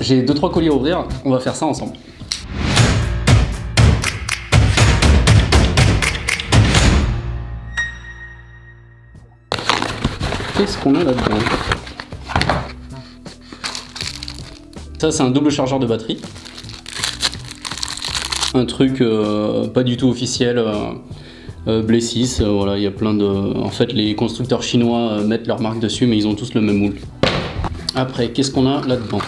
J'ai 2-3 colis à ouvrir, on va faire ça ensemble. Qu'est-ce qu'on a là-dedans? Ça c'est un double chargeur de batterie. Un truc pas du tout officiel, Blessis, voilà, il y a plein de... En fait les constructeurs chinois mettent leur marque dessus mais ils ont tous le même moule. Après, qu'est-ce qu'on a là-dedans?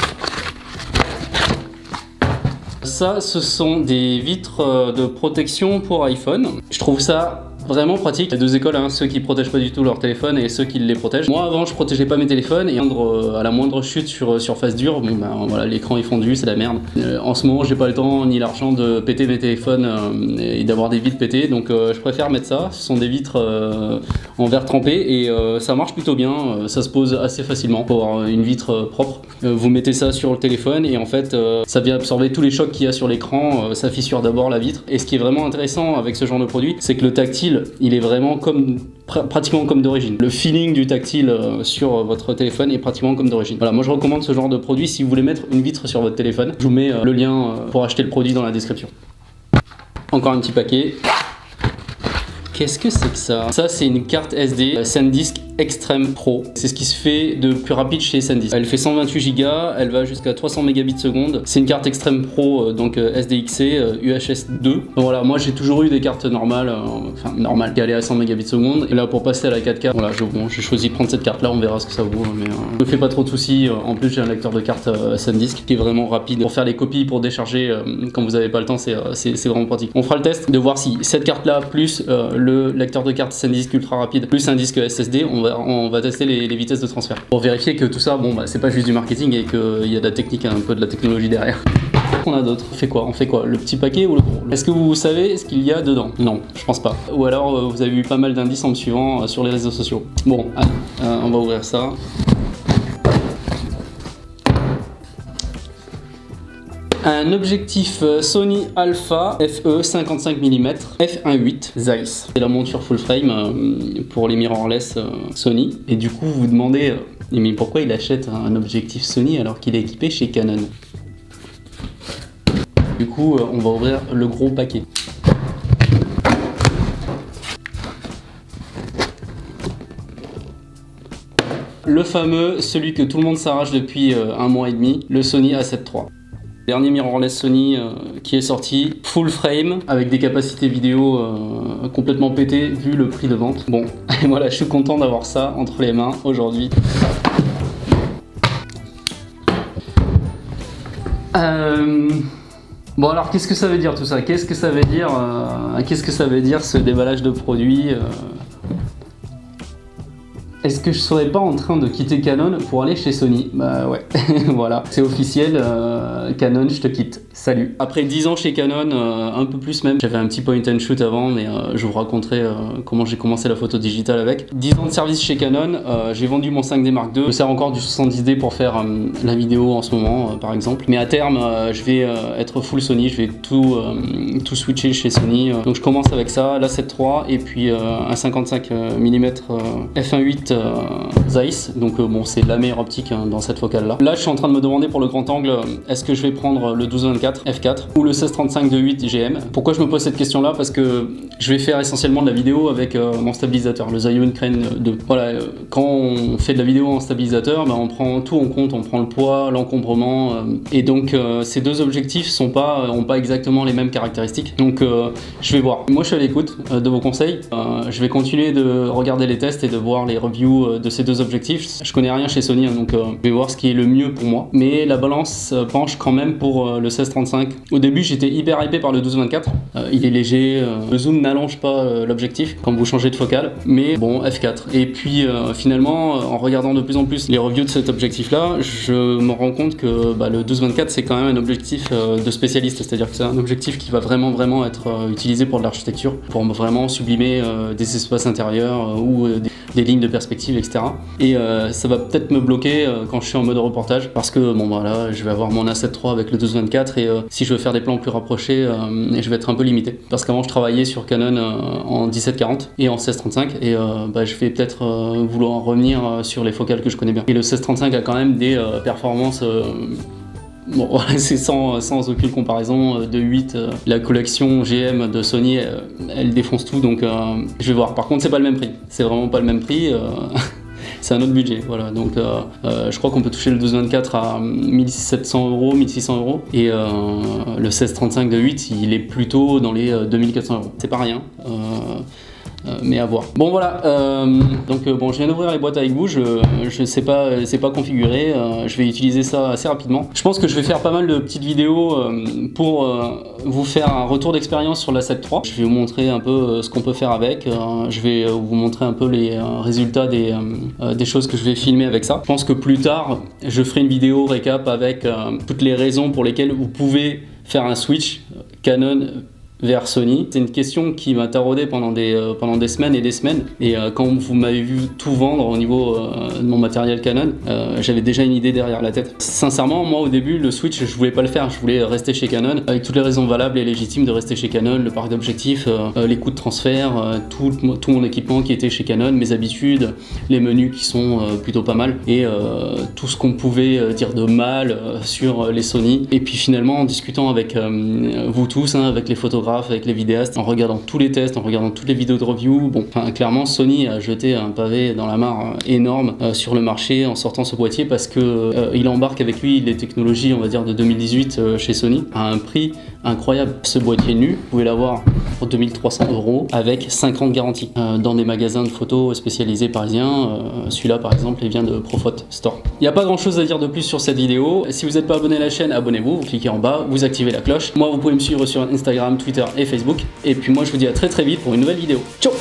Ça, ce sont des vitres de protection pour iPhone. Je trouve ça vraiment pratique. Il y a deux écoles, hein, ceux qui protègent pas du tout leur téléphone et ceux qui les protègent. Moi avant je protégeais pas mes téléphones et à la moindre chute sur surface dure, bon ben voilà, l'écran est fondu, c'est la merde. En ce moment j'ai pas le temps ni l'argent de péter mes téléphones et d'avoir des vitres pétées, donc je préfère mettre ça. Ce sont des vitres en verre trempé et ça marche plutôt bien, ça se pose assez facilement pour avoir une vitre propre. Vous mettez ça sur le téléphone et en fait ça vient absorber tous les chocs qu'il y a sur l'écran, ça fissure d'abord la vitre. Et ce qui est vraiment intéressant avec ce genre de produit, c'est que le tactile il est vraiment comme pratiquement comme d'origine. Le feeling du tactile sur votre téléphone est pratiquement comme d'origine. Voilà, moi je recommande ce genre de produit si vous voulez mettre une vitre sur votre téléphone. Je vous mets le lien pour acheter le produit dans la description. Encore un petit paquet. Qu'est-ce que c'est que ça? Ça c'est une carte SD SanDisk Extreme Pro. C'est ce qui se fait de plus rapide chez SanDisk. Elle fait 128 Go, elle va jusqu'à 300 Mbps. C'est une carte Extreme Pro, donc SDXC UHS 2. Voilà, moi j'ai toujours eu des cartes normales, enfin normales, qui allaient à 100 Mbps. Et là pour passer à la 4K, voilà, j'ai choisi de prendre cette carte là, on verra ce que ça vaut. Mais je me fais pas trop de soucis. En plus j'ai un lecteur de carte SanDisk qui est vraiment rapide pour faire les copies, pour décharger quand vous avez pas le temps, c'est vraiment pratique. On fera le test de voir si cette carte là plus le lecteur de carte SanDisk ultra rapide plus un disque SSD, on va tester les vitesses de transfert pour vérifier que tout ça, bon bah c'est pas juste du marketing et qu'il y a de la technique, un peu de la technologie derrière. Qu'est-ce qu'on a d'autre? On fait quoi? Le petit paquet ou le gros? Est-ce que vous savez ce qu'il y a dedans? Non, je pense pas. Ou alors vous avez eu pas mal d'indices en me suivant sur les réseaux sociaux. Bon, allez, on va ouvrir ça. Un objectif Sony Alpha FE 55 mm f1.8 Zeiss. C'est la monture full frame pour les mirrorless Sony. Et du coup vous vous demandez mais pourquoi il achète un objectif Sony alors qu'il est équipé chez Canon? Du coup on va ouvrir le gros paquet. Le fameux, celui que tout le monde s'arrache depuis un mois et demi, le Sony A7 III. Dernier mirrorless Sony qui est sorti, full frame, avec des capacités vidéo complètement pétées vu le prix de vente. Bon, et voilà, je suis content d'avoir ça entre les mains aujourd'hui. Bon alors, qu'est-ce que ça veut dire tout ça? Qu'est-ce que ça veut dire ce déballage de produits? Est-ce que je serais pas en train de quitter Canon pour aller chez Sony? Bah ouais, voilà, c'est officiel, Canon, je te quitte, salut. Après 10 ans chez Canon, un peu plus même, j'avais un petit point and shoot avant, mais je vous raconterai comment j'ai commencé la photo digitale avec. 10 ans de service chez Canon, j'ai vendu mon 5D Mark II, je sers encore du 70D pour faire la vidéo en ce moment, par exemple. Mais à terme, je vais être full Sony, je vais tout switcher chez Sony. Donc je commence avec ça, la 7 III, et puis un 55 mm f1.8 Zeiss, donc bon c'est la meilleure optique dans cette focale là. Là je suis en train de me demander pour le grand angle, est-ce que je vais prendre le 12-24 f4 ou le 16-35 de 8 GM. Pourquoi je me pose cette question là? Parce que je vais faire essentiellement de la vidéo avec mon stabilisateur, le Zhiyun Crane 2. Voilà, quand on fait de la vidéo en stabilisateur, ben, on prend tout en compte, on prend le poids, l'encombrement, et donc ces deux objectifs ont pas exactement les mêmes caractéristiques. Donc je vais voir. Moi je suis à l'écoute de vos conseils, je vais continuer de regarder les tests et de voir les reviews de ces deux objectifs. Je connais rien chez Sony, donc je vais voir ce qui est le mieux pour moi. Mais la balance penche quand même pour le 16-35. Au début, j'étais hyper hypé par le 12-24. Il est léger, le zoom n'allonge pas l'objectif quand vous changez de focale. Mais bon, f4. Et puis finalement, en regardant de plus en plus les reviews de cet objectif-là, je me rends compte que le 12-24 c'est quand même un objectif de spécialiste. C'est-à-dire que c'est un objectif qui va vraiment être utilisé pour de l'architecture, pour vraiment sublimer des espaces intérieurs ou des lignes de perspective, etc. Et ça va peut-être me bloquer quand je suis en mode reportage, parce que bon voilà, je vais avoir mon A7 III avec le 12-24 et si je veux faire des plans plus rapprochés, je vais être un peu limité. Parce qu'avant je travaillais sur Canon en 17-40 et en 16-35 et je vais peut-être vouloir revenir sur les focales que je connais bien. Et le 16-35 a quand même des performances bon, c'est sans aucune comparaison. De 8, la collection GM de Sony, elle défonce tout, donc je vais voir. Par contre, c'est pas le même prix. C'est vraiment pas le même prix. C'est un autre budget, voilà. Donc, je crois qu'on peut toucher le 12-24 à 1700 €, 1600 €. Et le 16-35 de 8, il est plutôt dans les 2400 €. C'est pas rien. Mais à voir. Bon voilà, donc bon, je viens d'ouvrir les boîtes avec vous, je sais pas, c'est pas configuré, je vais utiliser ça assez rapidement. Je pense que je vais faire pas mal de petites vidéos pour vous faire un retour d'expérience sur la 7 III. Je vais vous montrer un peu ce qu'on peut faire avec, je vais vous montrer un peu les résultats des choses que je vais filmer avec ça. Je pense que plus tard, je ferai une vidéo récap avec toutes les raisons pour lesquelles vous pouvez faire un switch Canon vers Sony. C'est une question qui m'a taraudé pendant des semaines et des semaines. Et quand vous m'avez vu tout vendre au niveau de mon matériel Canon, j'avais déjà une idée derrière la tête. Sincèrement, moi au début, le switch, je voulais pas le faire. Je voulais rester chez Canon avec toutes les raisons valables et légitimes de rester chez Canon, le parc d'objectifs, les coûts de transfert, tout mon équipement qui était chez Canon, mes habitudes, les menus qui sont plutôt pas mal et tout ce qu'on pouvait dire de mal sur les Sony. Et puis finalement, en discutant avec vous tous, hein, avec les photographes, avec les vidéastes, en regardant tous les tests, en regardant toutes les vidéos de review, bon, clairement Sony a jeté un pavé dans la mare énorme sur le marché en sortant ce boîtier parce que il embarque avec lui les technologies, on va dire, de 2018 chez Sony à un prix incroyable. Ce boîtier nu, vous pouvez l'avoir pour 2300 € avec 5 ans de garantie dans des magasins de photos spécialisés parisiens. Celui-là par exemple, il vient de Prophot Store. Il n'y a pas grand chose à dire de plus sur cette vidéo. Si vous n'êtes pas abonné à la chaîne, abonnez-vous, vous cliquez en bas, vous activez la cloche. Moi, vous pouvez me suivre sur Instagram, Twitter et Facebook. Et puis moi, je vous dis à très vite pour une nouvelle vidéo. Ciao!